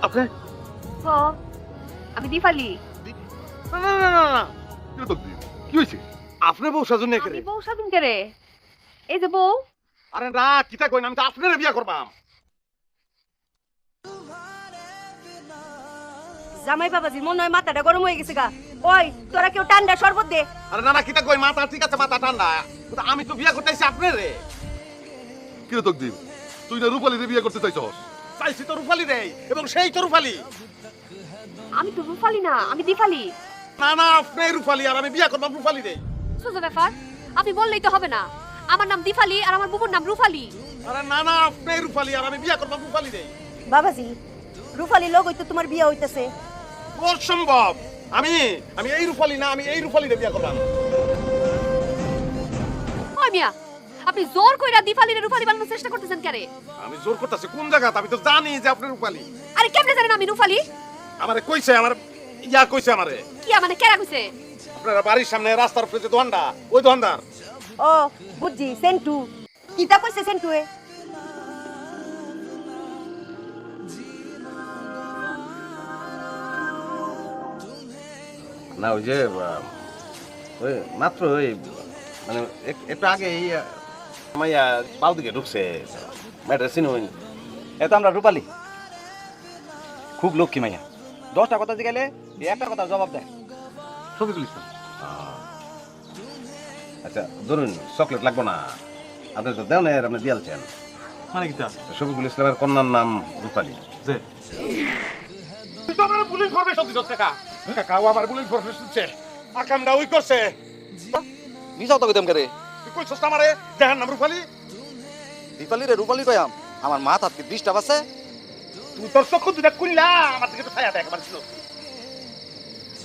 আপনি? ও আমি দীপালি। না না না না না কি তো কি হয়েছে? আপনি বউ সাজুন নাকি আমি রে? বউ সাধুন কে রে? এই যে বউ। আরে না কিতা কইন আমি তো আপনারে বিয়া করবাম। জামাই বাবাজি মনে হয় মাথাটা গরম হয়ে গেছে গা। ওই তোরা কেউ ঠান্ডা শরবত দে। আরে না না কিতা কই মাথা ঠিক আছে মাথা ঠান্ডা, কিন্তু আমি তো বিয়া করতে আইছি আপনারে। কি রে তকদির, তুই না রূপালীরে বিয়ে করতে চাইছস? চাইছি তো রূপালি রে, এবং সেই তো রূপালি। আমি তো রূপালি না, আমি দীপালি। না না আপনি রূপালি আর আমি বিয়া করবাম রূপালি রে। সোজা ব্যাপার, আপনি বললেই তো হবে না। আমার নাম দীপালি আর আমার বুবুর নাম রূপালি। আরে না না আপনি রূপালি আর আমি বিয়া করবাম রূপালি রে। বাবাজি রূপালী লোক হইতো তোমার বিয়ে হইতেছে। অসম্ভব। আমি আমি এই রূপালি না, আমি এই রূপালি রে বিয়া করবাম। ওই মিয়া, আপনি জোর কইরা দীপালিরে রূপালি বানানোর চেষ্টা করতেছেন কেন? আমি জোর করতেছি কোন জায়গাতে? আমি তো জানি যে আপনি রূপালি। আরে কেমনে জানেন আমি রূপালি? আমারে কইছে, আমার ইয়া কইছে আমারে। কি মানে কেরা কইছে? আপনার বাড়ির সামনে রাস্তার উপরে যে দোকানটা, ওই দোকানদার। ও বুঝছি সেন্টু। কিতা কইছে সেন্টুয়ে? না ওই যে ওই মাত্র ওই মানে একটু আগে মাইয়া পাও দিকে ঢুকছে, ম্যাডার চিনুন। এত আমরা রূপালী খুব লক্ষ্মী মাইয়া, 10টা কথা জিগাইলে একটা কথা জবাব দেয়। শফিকুল ইসলাম। আচ্ছা ধরুন চকলেট লাগবো না, আপনি তো দেও না, আপনি দিয়ালছেন। মানে কিতা? শফিকুল ইসলামের কন্যার নাম রূপালী। যে তুই তো আমার পুলিশ ইনফরমেশন দিছস কাকা। কাকা ও আমার পুলিশ ইনফরমেশন দিছে। আকামটা ওই করছে। মিসাও তো কইতাম করে তুই কইছস আমারে দেহার নাম রূপালী? দীপালি রে রূপালী কইয়াম, আমার মাথা কি ডিস্টার্ব আছে? তুই তোর চক্ষু দুটা খুললা আমার দিকে তো ছায়া দেখ আমার ছিল।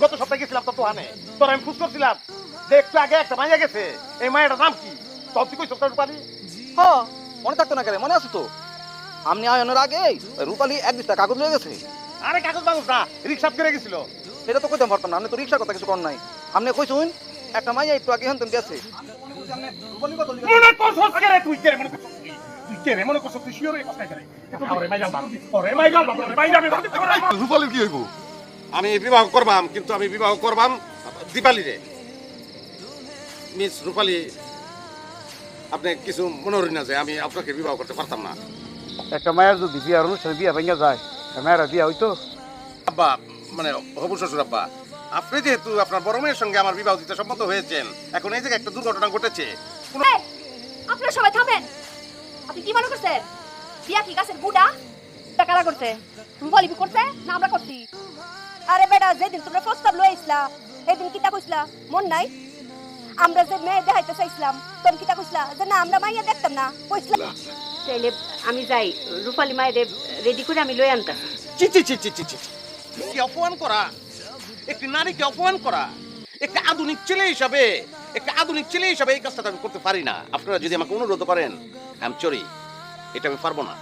গত সপ্তাহে গেছিলাম তো তোহানে, তোর আমি খুঁজ করছিলাম যে একটু আগে একটা মাইয়া গেছে, এই মায়ের নাম কি? তোর তুই কইছস রূপালী? হ মনে থাকতো না কেন, মনে আছে তো। আপনি আয়নের আগে রূপালী 1-2টা কাগজ লয়ে গেছে। আরে কাগজ বাগজ না, রিক্সা করে গেছিল। এটা তো কইতাম পারতাম না, আপনি তো রিক্সার কথা কিছু কর নাই। আপনি কইছুন একটা মাইয়া একটু আগে হেনতেন গেছে। মনে করছস কে রে তুই? কে রে মনে করছস তুই? তুই কে রে মনে করছস তুই? শিওরে কথা কে রে? ওরে মাইগাল বাপ, ওরে মাইগাল বাপ, ওরে মাইগাল বাপ। রূপালীর কি হইব? আমি বিবাহ করবাম, কিন্তু আমি বিবাহ করবাম দীপালি রে। মিস রূপালী, আপনি কিছু মনে করেন না যে আমি আপনাকে বিবাহ করতে পারতাম না? একটা মায়ের যদি বিয়ার অনুষ্ঠানে বিয়া ভেঙে যায়, মায়েরা বিয়া হইতো। আব্বা মানে হবু শ্বশুর আব্বা, আপনি যেহেতু আপনার বড় মেয়ের সঙ্গে আমার বিবাহ দিতে সম্মত হয়েছেন, এখন এই জায়গায় একটা দুর্ঘটনা ঘটেছে। এই, আপনারা সবাই থামেন। আপনি কি মনে করছেন বিয়া কি গাছের বুড়া? টাকারা করছে, রূপালী বি করছে না আমরা করছি? আরে বেটা যেদিন তোমরা প্রস্তাব লই আইছলা সেদিন কিতা কইছলা মন নাই? আমরা যে মেয়ে দেখাইতে চাইছিলাম তখন কিতা কইছলা যে না আমরা মাইয়া দেখতাম না কইছলা। তাইলে আমি যাই, রূপালী মায়ের রেডি করে আমি লই আনতাম। চি চি চি চি চি চি, কি অপমান করা! একটি নারীকে অপমান করা! একটা আধুনিক ছেলে হিসাবে, একটা আধুনিক ছেলে হিসাবে এই কাজটা আমি করতে পারি না। আপনারা যদি আমাকে অনুরোধ করেন, আই এম সরি, এটা আমি পারবো না।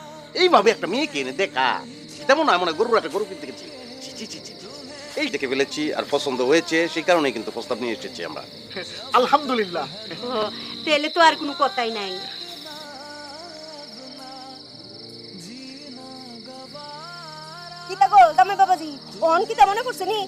এইভাবে একটা মেয়েকে এনে দেখা, তেমন নয় মনে হয় গরুর একটা গরু কিনতে গেছি। চি চি চি চি চি। এই দেখে ফেলেছি আর পছন্দ হয়েছে, সেই কারণেই কিন্তু প্রস্তাব নিয়ে এসেছি আমরা। আলহামদুলিল্লাহ। তাইলে তো আর কোনো কথাই নাই। কিতা গো জামাই বাবাজি ওহন কিতা মনে করছে নি